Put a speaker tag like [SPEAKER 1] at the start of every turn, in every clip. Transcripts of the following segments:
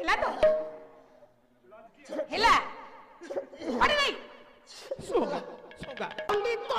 [SPEAKER 1] ହେଲା ତ ହେଲା ପଡ଼ି ନାଇଁ
[SPEAKER 2] ସୁଗା ସୁଗା
[SPEAKER 3] ପଣ୍ଡିତ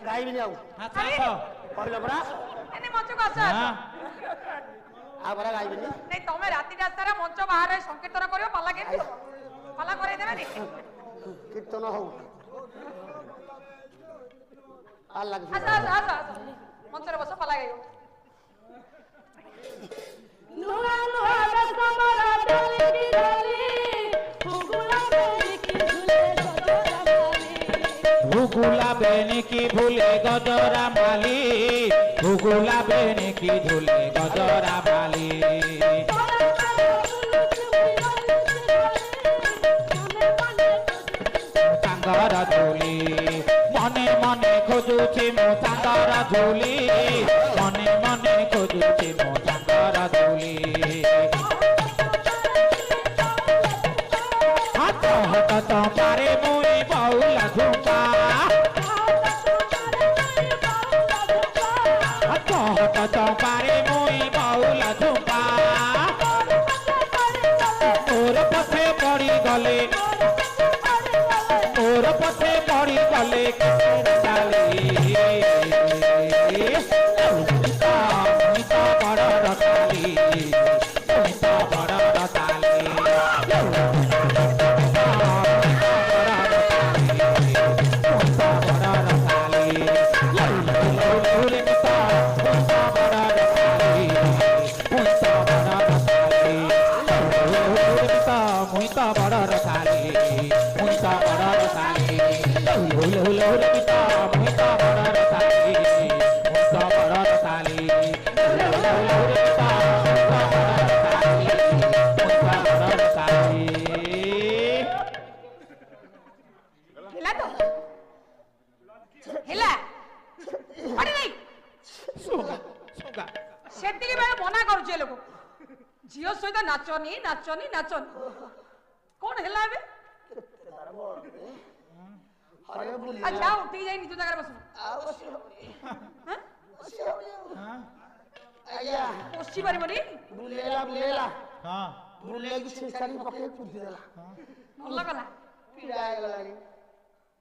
[SPEAKER 1] ଗାଇବିନି ଆଉ କହିଲ ପରା
[SPEAKER 3] ଏନେ ମଞ୍ଚକୁ ଆସ
[SPEAKER 1] ଆଉ ପରା ଗାଇବିନି
[SPEAKER 3] ନାଇଁ ତମେ ରାତିଟା ସାରା ମଞ୍ଚ ବାହାରେ ସଂକୀର୍ତ୍ତନ କରିବ ପାଲା କେମିତି ହବ ପାଲା କରେଇ ଦେବେନି
[SPEAKER 1] କୀର୍ତ୍ତନ ହଉ ଆଉ ଲାଗି
[SPEAKER 3] ଆସ ମଞ୍ଚରେ ବସ ପାଲା ଗାଇବ
[SPEAKER 4] ନୂଆ ନୂଆ ବେଶମରା ଡାଲି ଡାଲି ହୁଗୁଲା ବେନିକି ଝୁଲେ ଗଜରା ମାଲି ହୁଗୁଲା ବେନିକି ଝୁଲେ ଗଜରା ମାଲି ସାଙ୍ଗର ଝୁଲି ମନେ ମନେ ଖୋଜୁଛି ମୋ ସାଙ୍ଗର ଝୁଲି ମନେ ମନେ ଖୋଜୁଛି ମୋ ସାଙ୍ଗର ଝୁଲି ହାତ ହାତ ତପାରେ ମୁଇ ବାଉଲା ଝୁମ୍ପା ହାତ ହାତ ତପାରେ ମୁଇ ବାଉଲା ଝୁମ୍ପା ମୋର ପଛେ ପଡ଼ି ଗଲେ ମୋର ପଛେ ପଡ଼ି ଗଲେ ଚାଲି ତ ବଡ଼ ରତାଲି ତ ବଡ଼ ରତାଲି
[SPEAKER 3] ସେତିକି ବେଳେ ମନା କରୁଛି ଲୋକ ଝିଅ ସହିତ ନାଚନି ନାଚନି ନାଚନି କଣ ହେଲା ଏବେ ଯାଅ ଉଠିକି ଯାଇ ନିଜ ଜାଗାରେ ବସ ବସି ପାରିବନି
[SPEAKER 1] ବୁଲେଇଲା ବୁଲେଇଲା ବୁଲେଇକି ଛିଞ୍ଚାଡ଼ି ପକେଇ କୁଦି ଦେଲା
[SPEAKER 3] ଭଲ କଲା
[SPEAKER 1] ପିଡ଼ା ହେଇଗଲାଣି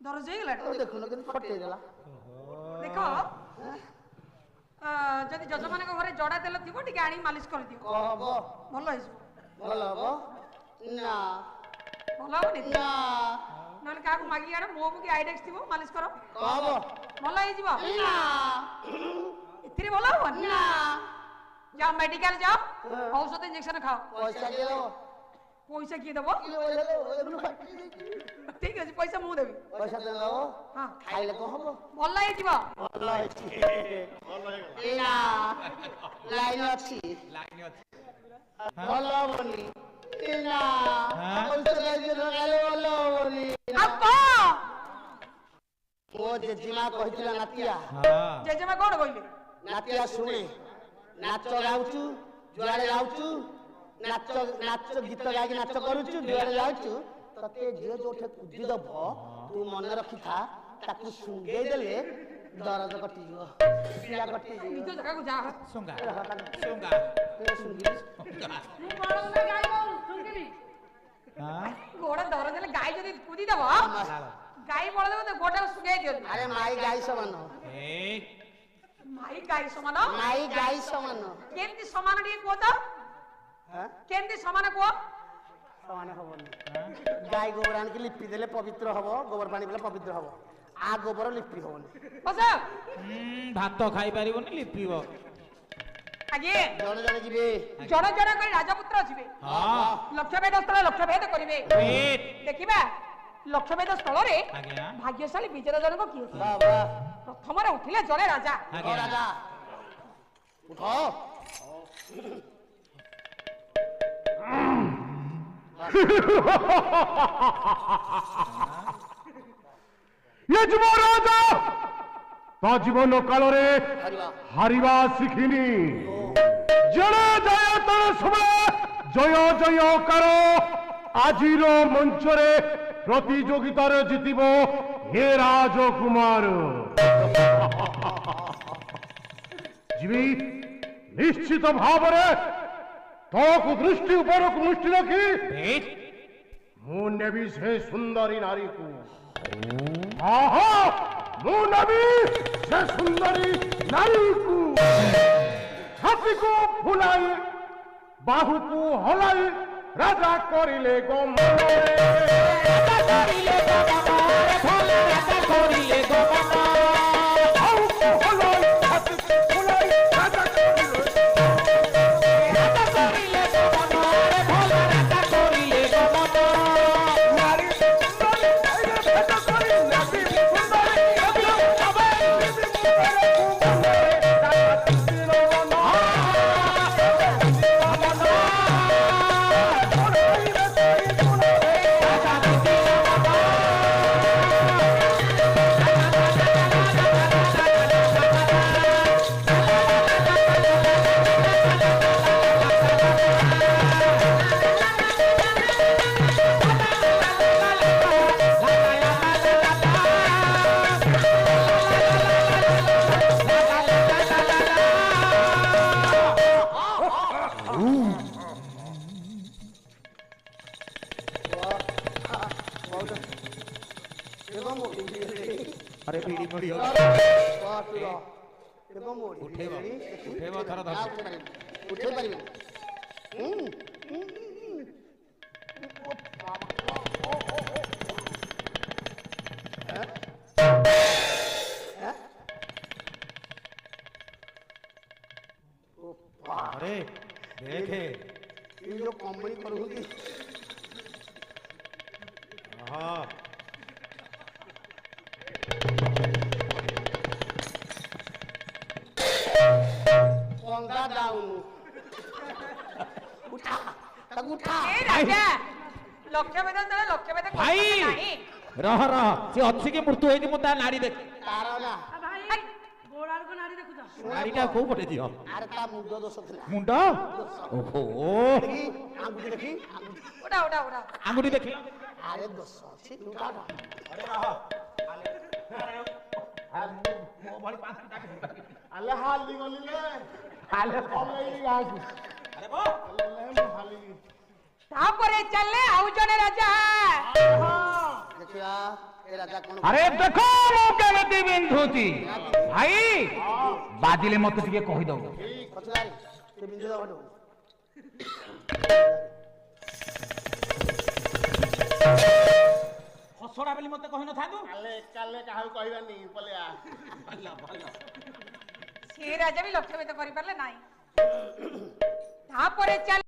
[SPEAKER 3] ଦରଜ ହେଇଗଲା
[SPEAKER 1] ଦେଖୁନ କିନ୍ତୁ ଫଟେଇ ଦେଲା
[SPEAKER 3] ଦେଖ ଯଦି ଯଜମାନଙ୍କ ଘରେ ଜଡ଼ା ତେଲ ଥିବ ଟିକେ ଆଣି ମାଲିସ କରିଦିଅ
[SPEAKER 1] ହବ
[SPEAKER 3] ଭଲ ହେଇଯିବ
[SPEAKER 1] ଭଲ ହବ ନା
[SPEAKER 3] ଭଲ ହବନି
[SPEAKER 1] ନା
[SPEAKER 3] ନହେଲେ କାହାକୁ ମାଗି ଆଣ ମୋ କି ଆଇଡେକ୍ସ ଥିବ ମାଲିସ କର
[SPEAKER 1] ହବ
[SPEAKER 3] ଭଲ ହେଇଯିବ
[SPEAKER 1] ନା
[SPEAKER 3] ଏଥିରେ ଭଲ ହବନି
[SPEAKER 1] ନା
[SPEAKER 3] ଯାଅ ମେଡିକାଲ ଯାଅ ଔଷଧ ଇଞ୍ଜେକ୍ସନ ଖାଅ
[SPEAKER 1] ପଇସା କିଏ ଦବ
[SPEAKER 3] ପଇସା କିଏ ଦବ ଠିକ ଅଛି ପଇସା ମୁଁ ଦେବି
[SPEAKER 1] ପଇସା ଦବ
[SPEAKER 3] ହଁ
[SPEAKER 1] ଖାଇଲେ କଣ ହବ
[SPEAKER 3] ଭଲ ହେଇଯିବ
[SPEAKER 1] ଭଲ ହେଇଛି ନା ଲାଇନ ଅଛି ଭଲ ହବନି ନା ଜେଜେମା କହିଥିଲା ନାତିଆ
[SPEAKER 4] ହଁ
[SPEAKER 3] ଜେଜେମା କଣ କହିଲେ?
[SPEAKER 1] ନାତିଆ ଶୁଣେ ନାଚ ଗାଉଛୁ ଯୁଆଡେ ଯାଉଛୁ ନାଚ ନାଚ ଗୀତ ଗାଇକି ନାଚ କରୁଛୁ ଯୁଆଡେ ଯାଉଛୁ ତତେ ଝିଅ ଯୋଉଠି କୁଦି ଦବ ତୁ ମନେ ରଖିଥା ତାକୁ ଶୁଙ୍ଗେଇ ଦେଲେ ଦରଜ କଟିଯିବ ପୀଡ଼ା କଟିଯିବ
[SPEAKER 3] ନିଜ ଜାଗାକୁ ଯା।
[SPEAKER 4] ଶୁଙ୍ଗା ଶୁଙ୍ଗା
[SPEAKER 1] ଶୁଙ୍ଗିଲି
[SPEAKER 3] ମୁଁ ବଳ ନା ଗାଈ ବଳ ଶୁଣିବି।
[SPEAKER 4] ହଁ
[SPEAKER 3] ଗୋଡ ଦରଜ ହେଲେ ଗାଈ ଯଦି କୁଦି ଦବ ଗାଈ ବଳ ଦେବ ତ ଗୋଡ ଶୁଖେଇ ଦିଅନ୍ତି।
[SPEAKER 1] ଆରେ ମାଇ ଗାଈ ସମାନ
[SPEAKER 4] ଏଇ
[SPEAKER 3] ମାଇ ଗାଈ ସମାନ
[SPEAKER 1] ମାଇ ଗାଈ ସମାନ
[SPEAKER 3] କେମିତି ସମାନ ଟିକେ କୁହ ତ କେମିତି ସମାନ କୁହ?
[SPEAKER 1] ସମାନ ହବନି ଗାଈ ଗୋବର ଆଣିକି ଲିପି ଦେଲେ ପବିତ୍ର ହବ ଗୋବର ପାଣି ପିଲେ ପବିତ୍ର ହବ ଆ ଗୋବର ଲିପି ହବନି
[SPEAKER 3] ବସ
[SPEAKER 4] ଭାତ ଖାଇପାରିବନି ଲିପିବ
[SPEAKER 3] ଆଜ୍ଞା
[SPEAKER 1] ଜଣେ ଜଣେ ଯିବେ
[SPEAKER 3] ଜଣ ଜଣ କରି ରାଜପୁତ୍ର ଯିବେ
[SPEAKER 4] ହଁ
[SPEAKER 3] ଲକ୍ଷ୍ୟଭେଦ ସ୍ଥଳ ଲକ୍ଷ୍ୟଭେଦ କରିବେ
[SPEAKER 4] ଠିକ୍।
[SPEAKER 3] ଦେଖିବା ଲକ୍ଷ୍ୟଭେଦ ସ୍ଥଳରେ
[SPEAKER 4] ଆଜ୍ଞା
[SPEAKER 3] ଭାଗ୍ୟଶାଳୀ ବିଜୟ ଜନକ କିଏ?
[SPEAKER 1] ବାବା
[SPEAKER 3] ପ୍ରଥମରେ ଉଠିଲେ ଜଣେ ରାଜା
[SPEAKER 4] ଆଜ୍ଞା
[SPEAKER 1] ରାଜା ଉଠ
[SPEAKER 5] ये ଯୁବରାଜ ତା ଜୀବନ କାଳରେ
[SPEAKER 1] ହାରିବା
[SPEAKER 5] ହାରିବା ଶିଖିନି ଜଣେ ଜୟ ତଳେ ସବେ ଜୟ ଜୟକାର ଆଜିର ମଞ୍ଚରେ ପ୍ରତିଯୋଗିତାରେ ଜିତିବ ହେ ରାଜକୁମାର ଯିବି ନିଶ୍ଚିତ ଭାବରେ ତୋକୁ ଦୃଷ୍ଟି ଉପରକୁ ଦୃଷ୍ଟି ରଖି
[SPEAKER 4] ଠିକ୍।
[SPEAKER 5] ମୁଁ ନେବି ସେ ସୁନ୍ଦରୀ ନାରୀକୁ ଆହା ମୁଁ ନେବି ସେ ସୁନ୍ଦରୀ ନାରୀକୁ ଛାତିକୁ ଫୁଲାଇ ବାହୁକୁ ହଲାଇ ରାଜା କରିଲେ ଗମନରେ
[SPEAKER 4] କରିଲେ ଗମନ ଭଲ ରାଜା କରିଲେ ଗମନ
[SPEAKER 5] ବାହୁକୁ ହଲାଇ ଛାତିକୁ ଫୁଲାଇ ରାଜା କରିଲେ
[SPEAKER 4] ରାଜା କରିଲେ ଗମନ ଭଲ ରାଜା କରିଲେ ଗମନ
[SPEAKER 5] ନାରୀ ସୁନ୍ଦରୀ ନାରୀରେ ଭେଦ କରି ନାରୀ ସୁନ୍ଦରୀ
[SPEAKER 4] अरे बीड़ी मुड़ी हो
[SPEAKER 1] ଉଠେଇବ
[SPEAKER 4] ଉଠେଇବ ଥର ଧର
[SPEAKER 1] ଉଠେଇ ପାରିବେ
[SPEAKER 4] अरे देखे
[SPEAKER 1] ये जो कंपनी करूंगी
[SPEAKER 4] हाँ
[SPEAKER 1] पंगा डाउन उठा तक उठा
[SPEAKER 3] ଏ ରାଜା ଲକ୍ଷ୍ୟଭେଦ ସ୍ଥଳ ଲକ୍ଷ୍ୟଭେଦ
[SPEAKER 4] ଭାଇ
[SPEAKER 3] କରିପାରିବେ ନାହିଁ।
[SPEAKER 4] ରହ ରହ ସେ ଅଛି କି ମୃତ୍ୟୁ ହେଇଛି ମୁଁ ତା ନାड़ी ଦେଖ
[SPEAKER 1] ତାର ନା
[SPEAKER 4] ନାड़ीଟା କୋଉ ପଟେ ଦିଅ
[SPEAKER 1] ଆରେ ତା ମୁଣ୍ଡ ଦୋଷ ଥିଲା
[SPEAKER 4] ମୁଣ୍ଡ ଓହୋ
[SPEAKER 1] ଦେଖି ଆଙ୍ଗୁଠି ଦେଖି ଆଙ୍ଗୁଠି
[SPEAKER 3] ଉଡ଼ା ଉଡ଼ା ଉଡ଼ା
[SPEAKER 4] ଆଙ୍ଗୁଠି ଦେଖିଲ
[SPEAKER 1] ଆରେ ଦୋଷ ଅଛି ଉଠା ଉଠା
[SPEAKER 5] ଆଲେ ହାଲି ଗଲିଲେ ଆଲେ କମେଇଲି ଗାଁକୁ ଆଲେ ମୁଁ ହାଲି
[SPEAKER 3] ତାପରେ ଚାଲେ ଆଉ ଜଣେ ରାଜା
[SPEAKER 1] ଦେଖିବା ଏ ରାଜା କଣ
[SPEAKER 2] अरे देखो ମୁଁ କେମିତି ବିନ୍ଧୁଛି ଭାଇ ବାଜିଲେ ମତେ ଟିକେ କହିଦବ
[SPEAKER 1] ପଛଗାରି ସେ ବିଞ୍ଜି ଦବ
[SPEAKER 4] ଖସଡା ବୋଲି ମତେ କହିନଥାନ୍ତୁ
[SPEAKER 5] କାଲେ କାଲେ କାହାକୁ କହିବାନି ପଲେଆ
[SPEAKER 3] ସେ ରାଜା ବି ଲକ୍ଷ୍ୟଭେଦ କରିପାରିଲେ ନାହିଁ ତାପରେ ଚାଲେ